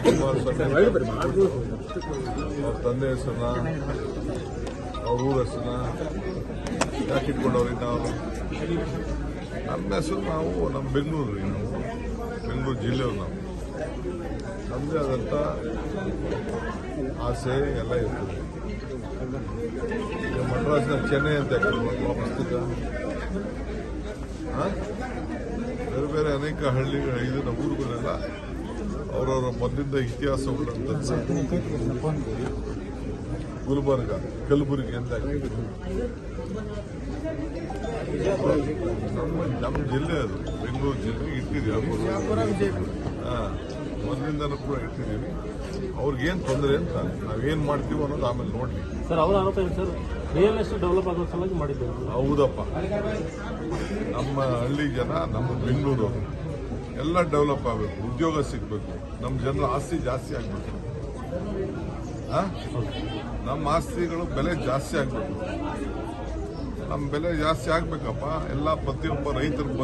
ಕುಮಾರಸ್ವಾಮಿ ಅವ್ರ ತಂದೆ ಹೆಸರನ್ನ ಅವ್ರ ಊರ ಹೆಸರನ್ನ ಯಾಕೆ ಇಟ್ಕೊಂಡವ್ರಿ ನಾವು ನಮ್ಮ ಹೆಸರು ನಾವು ನಮ್ಮ ಬೆಂಗಳೂರು ನಾವು ಬೆಂಗಳೂರು ಜಿಲ್ಲೆಯವರು ನಾವು ನಮ್ಮದೇ ಆದಂಥ ಆಸೆ ಎಲ್ಲ ಇರ್ತದೆ. ಈಗ ಮಡ್ರಾಸ್ನ ಚೆನ್ನೈ ಅಂತ ವಾಪಸ್ತಿದ್ದ ಬೇರೆ ಬೇರೆ ಅನೇಕ ಹಳ್ಳಿಗಳು ಇದು ನಮ್ಮ ಊರುಗಳೆಲ್ಲ ಅವರವರ ಮೊದಲಿಂದ ಇತಿಹಾಸಗಳಂತ ಗುಲ್ಬರ್ಗ ಕಲಬುರಗಿ ಅಂತ ನಮ್ಮ ಜಿಲ್ಲೆ ಅದು ಬೆಂಗಳೂರು ಜಿಲ್ಲೆ ಇಟ್ಟಿದ್ದೀವಿ. ಮೊದಲಿಂದನೂ ಕೂಡ ಇಟ್ಟಿದ್ದೀವಿ. ಅವ್ರಿಗೇನು ತೊಂದರೆ ಅಂತ ನಾವೇನು ಮಾಡ್ತೀವೋ ಅನ್ನೋದು ಆಮೇಲೆ ನೋಡ್ಲಿ. ಸರ್ ಅವರ ಆರೋಪ ಇದೆ ಸರ್, ರಿಯಲ್ ಎಸ್ಟೇಟ್ ಡೆವಲಪ್ ಆಗೋ ಸಲುವಾಗಿ ಮಾಡಿದ್ದೇವೆ. ಹೌದಪ್ಪ, ನಮ್ಮ ಹಳ್ಳಿ ಜನ ನಮ್ಮ ಬೆಂಗಳೂರು ಎಲ್ಲ ಡೆವಲಪ್ ಆಗಬೇಕು, ಉದ್ಯೋಗ ಸಿಗಬೇಕು, ನಮ್ಮ ಜನರ ಆಸ್ತಿ ಜಾಸ್ತಿ ಆಗಬೇಕು, ನಮ್ಮ ಆಸ್ತಿಗಳು ಬೆಲೆ ಜಾಸ್ತಿ ಆಗಬೇಕು. ನಮ್ಮ ಬೆಲೆ ಜಾಸ್ತಿ ಆಗ್ಬೇಕಪ್ಪ. ಎಲ್ಲ ಪ್ರತಿಯೊಬ್ಬ ರೈತರು